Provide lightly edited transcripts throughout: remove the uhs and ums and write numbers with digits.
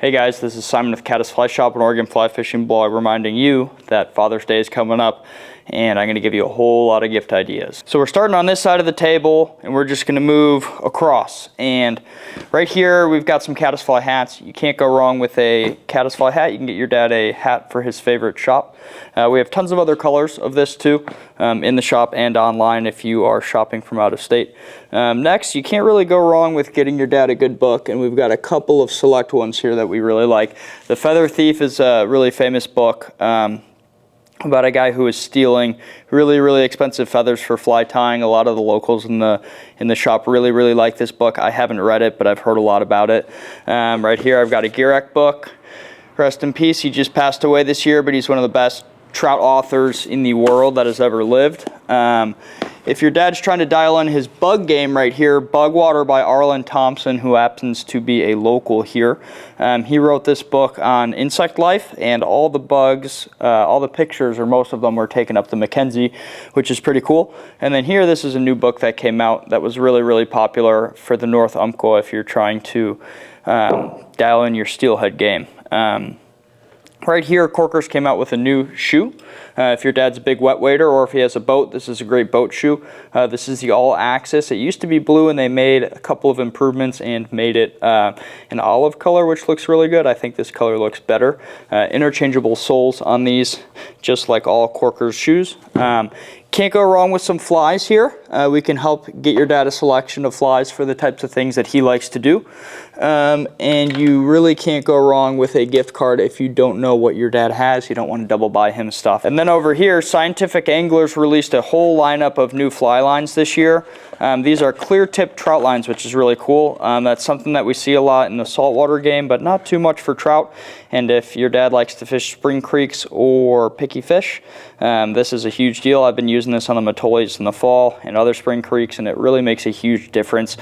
Hey guys, this is Simon with Caddis Fly Shop, an Oregon fly fishing blog, reminding you that Father's Day is coming up and I'm going to give you a whole lot of gift ideas. So we're starting on this side of the table and we're just going to move across. And right here we've got some Caddis Fly hats. You can't go wrong with a Caddis Fly hat. You can get your dad a hat for his favorite shop. We have tons of other colors of this too in the shop and online if you are shopping from out of state. Next, you can't really go wrong with getting your dad a good book, and we've got a couple of select ones here that we really like. The Feather Thief is a really famous book about a guy who is stealing really expensive feathers for fly tying. A lot of the locals in the shop really like this book. I haven't read it, but I've heard a lot about it. Right here I've got a Gierek book. Rest in peace. He just passed away this year, but he's one of the best trout authors in the world that has ever lived. If your dad's trying to dial in his bug game right here, Bug Water by Arlen Thompson, who happens to be a local here. He wrote this book on insect life, and all the bugs, all the pictures, or most of them, were taken up the Mackenzie, which is pretty cool. And then here, this is a new book that came out that was really popular for the North Umpqua if you're trying to dial in your steelhead game. Right here, Corkers came out with a new shoe. If your dad's a big wet wader or if he has a boat, this is a great boat shoe. This is the all-axis. It used to be blue and they made a couple of improvements and made it an olive color, which looks really good. I think this color looks better. Interchangeable soles on these, just like all Corkers shoes. Can't go wrong with some flies here. We can help get your dad a selection of flies for the types of things that he likes to do. And you really can't go wrong with a gift card if you don't know what your dad has. You don't want to double buy him stuff. And then over here, Scientific Anglers released a whole lineup of new fly lines this year. These are clear tip trout lines, which is really cool. That's something that we see a lot in the saltwater game, but not too much for trout. And if your dad likes to fish spring creeks or picky fish, this is a huge deal. I've been using this on the Matoles in the fall and other spring creeks, and it really makes a huge difference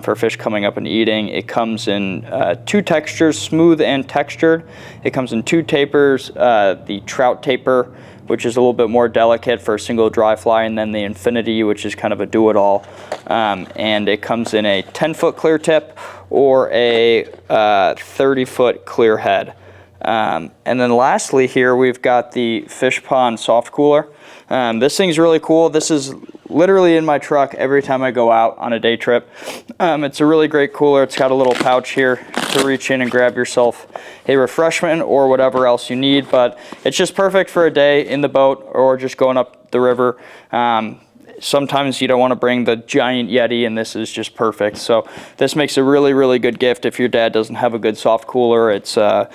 for fish coming up and eating. It comes in two textures, smooth and textured. It comes in two tapers, the trout taper, which is a little bit more delicate for a single dry fly, and then the Infinity, which is kind of a do-it-all. And it comes in a 10-foot clear tip or a 30-foot clear head. And then lastly here, we've got the Fish Pond Soft Cooler. This thing's really cool. This is literally in my truck every time I go out on a day trip. It's a really great cooler. It's got a little pouch here to reach in and grab yourself a refreshment or whatever else you need, but it's just perfect for a day in the boat or just going up the river. Sometimes you don't want to bring the giant Yeti, and this is just perfect. So this makes a really good gift if your dad doesn't have a good soft cooler. It's a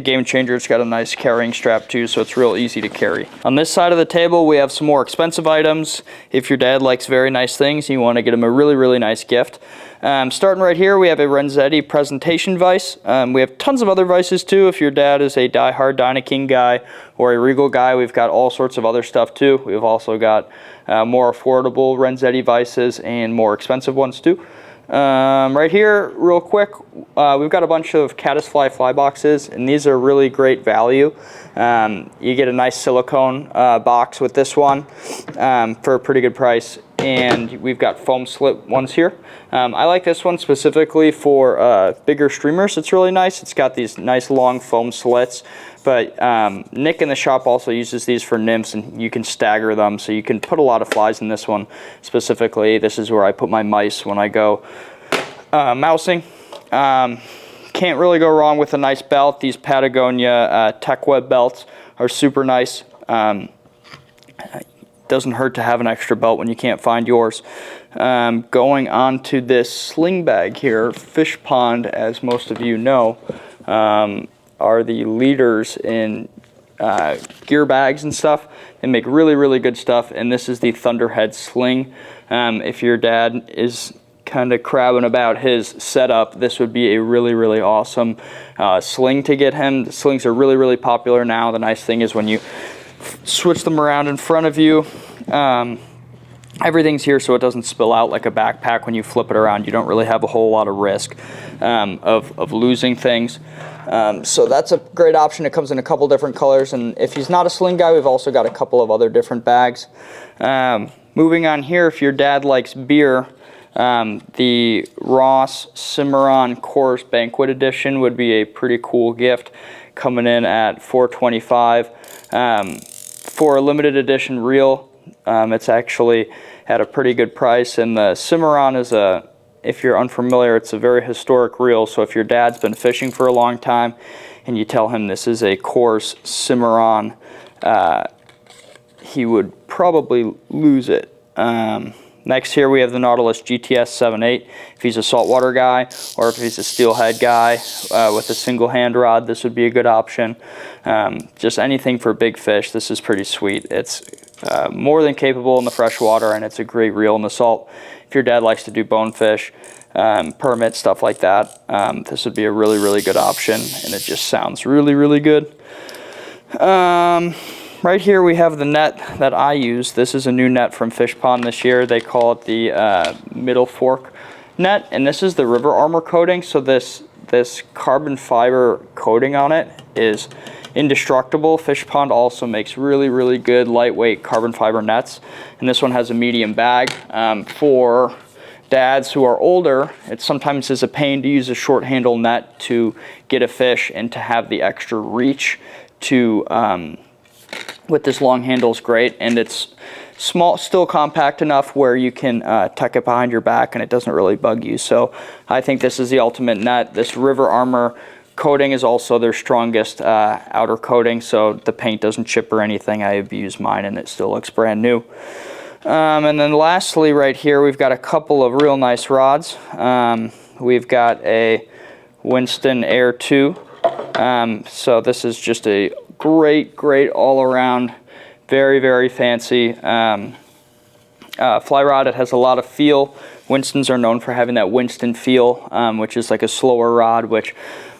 game changer. It's got a nice carrying strap too, so it's real easy to carry. On this side of the table, we have some more expensive items. If your dad likes very nice things, you want to get him a really nice gift. Starting right here, we have a Renzetti presentation vise. We have tons of other vices too. If your dad is a die-hard Dyna-King guy or a Regal guy, we've got all sorts of other stuff too. We've also got more affordable Renzetti vices and more expensive ones too. Right here, real quick, we've got a bunch of Caddis Fly boxes, and these are really great value. You get a nice silicone box with this one for a pretty good price, and we've got foam slit ones here. I like this one specifically for bigger streamers. It's really nice. It's got these nice long foam slits, but Nick in the shop also uses these for nymphs, and you can stagger them, so you can put a lot of flies in this one specifically. This is where I put my mice when I go mousing. Can't really go wrong with a nice belt. These Patagonia Tech Web belts are super nice. Doesn't hurt to have an extra belt when you can't find yours. Going on to this sling bag here, Fish Pond, as most of you know, are the leaders in gear bags and stuff. They make really good stuff, and this is the Thunderhead sling. If your dad is kind of crabbing about his setup, this would be a really awesome sling to get him. The slings are really popular now. The nice thing is when you switch them around in front of you, everything's here so it doesn't spill out like a backpack. When you flip it around, you don't really have a whole lot of risk of losing things. So that's a great option. It comes in a couple different colors, and if he's not a sling guy, we've also got a couple of other different bags. Moving on here, if your dad likes beer, The Ross Cimarron Coors Banquet Edition would be a pretty cool gift, coming in at $425. For a limited edition reel, it's actually at a pretty good price, and the Cimarron is if you're unfamiliar, it's a very historic reel. So if your dad's been fishing for a long time and you tell him this is a Coors Cimarron, he would probably lose it. Next here we have the Nautilus GTS 7.8. If he's a saltwater guy, or if he's a steelhead guy with a single hand rod, this would be a good option. Just anything for big fish, this is pretty sweet. It's more than capable in the freshwater, and it's a great reel in the salt. If your dad likes to do bonefish, permit, stuff like that, this would be a really, really good option, and it just sounds really, really good. Right here we have the net that I use. This is a new net from Fish Pond this year. They call it the Middle Fork net, and this is the River Armor coating. So this carbon fiber coating on it is indestructible. Fish Pond also makes really, really good lightweight carbon fiber nets, and this one has a medium bag. For dads who are older, it sometimes is a pain to use a short handle net to get a fish and to have the extra reach to with this long handle is great, and it's small, still compact enough where you can tuck it behind your back and it doesn't really bug you. So I think this is the ultimate net. This River Armor coating is also their strongest outer coating, so the paint doesn't chip or anything. I have used mine and it still looks brand new. And then lastly right here we've got a couple of real nice rods. We've got a Winston Air 2. So this is just a great all around, very, very fancy fly rod. It has a lot of feel. Winstons are known for having that Winston feel, which is like a slower rod, which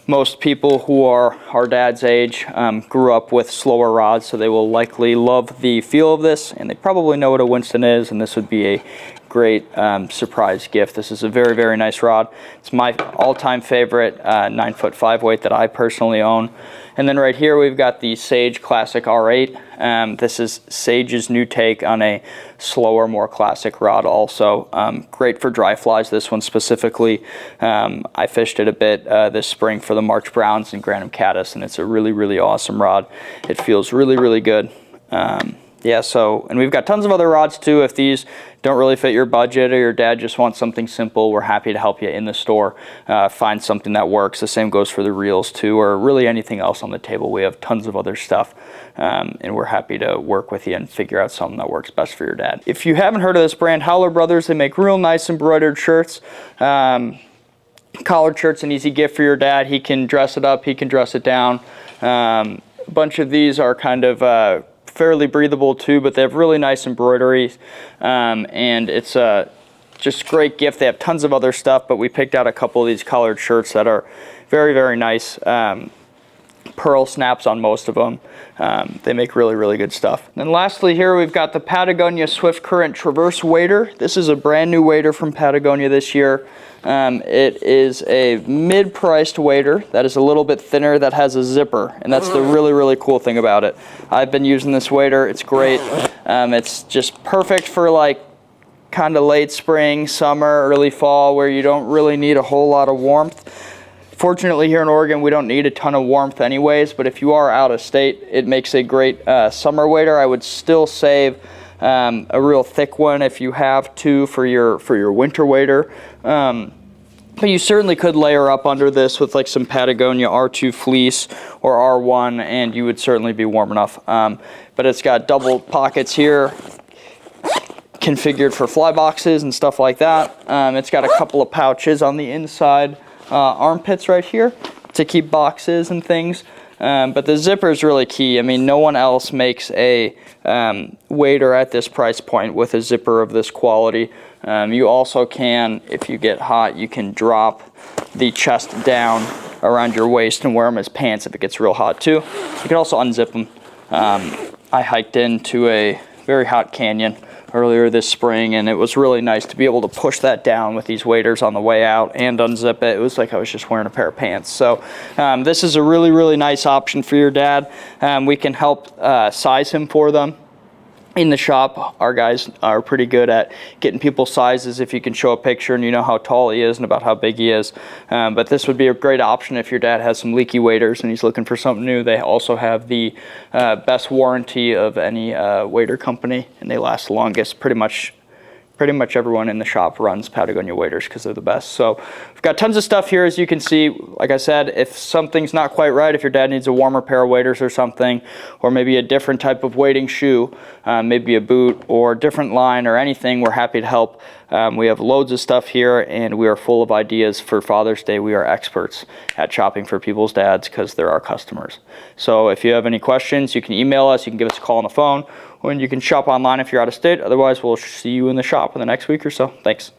most people who are our dad's age grew up with slower rods, so they will likely love the feel of this, and they probably know what a Winston is, and this would be a great surprise gift. This is a very, very nice rod. It's my all-time favorite 9-foot 5-weight that I personally own. And then right here we've got the Sage Classic R8. This is Sage's new take on a slower, more classic rod also. Great for dry flies, this one specifically. I fished it a bit this spring for the March Browns and Granum Caddis, and it's a really, really awesome rod. It feels really, really good. Yeah, so, and we've got tons of other rods too. If these don't really fit your budget or your dad just wants something simple, we're happy to help you in the store find something that works. The same goes for the reels too, or really anything else on the table. We have tons of other stuff, and we're happy to work with you and figure out something that works best for your dad. If you haven't heard of this brand, Howler Brothers, they make real nice embroidered shirts. Collared shirt's an easy gift for your dad. He can dress it up, he can dress it down. A bunch of these are kind of fairly breathable too, but they have really nice embroidery, and it's just a great gift. They have tons of other stuff, but we picked out a couple of these collared shirts that are very, very nice. Pearl snaps on most of them. They make really, really good stuff. And then lastly here we've got the Patagonia Swift Current Traverse Wader. This is a brand new wader from Patagonia this year. It is a mid-priced wader that is a little bit thinner, that has a zipper, and that's the really, really cool thing about it. I've been using this wader. It's great. It's just perfect for like kind of late spring, summer, early fall, where you don't really need a whole lot of warmth. Fortunately here in Oregon we don't need a ton of warmth anyways, but if you are out of state, it makes a great summer wader. I would still save a real thick one if you have to for your winter wader. But you certainly could layer up under this with like some Patagonia R2 fleece or R1, and you would certainly be warm enough. But it's got double pockets here, configured for fly boxes and stuff like that. It's got a couple of pouches on the inside armpits right here to keep boxes and things. But the zipper is really key. I mean, no one else makes a wader at this price point with a zipper of this quality. You also can, if you get hot, you can drop the chest down around your waist and wear them as pants if it gets real hot too. You can also unzip them. I hiked into a very hot canyon earlier this spring, and it was really nice to be able to push that down with these waders on the way out and unzip it. It was like I was just wearing a pair of pants. So this is a really, really nice option for your dad. We can help size him for them. in the shop, our guys are pretty good at getting people's sizes if you can show a picture and you know how tall he is and about how big he is. But this would be a great option if your dad has some leaky waders and he's looking for something new. They also have the best warranty of any wader company, and they last the longest. Pretty much everyone in the shop runs Patagonia waders because they're the best. So we've got tons of stuff here, as you can see. Like I said, if something's not quite right, if your dad needs a warmer pair of waders or something, or maybe a different type of wading shoe, maybe a boot or different line or anything, we're happy to help. We have loads of stuff here, and we are full of ideas for Father's Day. We are experts at shopping for people's dads because they're our customers. So if you have any questions, you can email us, you can give us a call on the phone, and you can shop online if you're out of state. Otherwise, we'll see you in the shop in the next week or so. Thanks.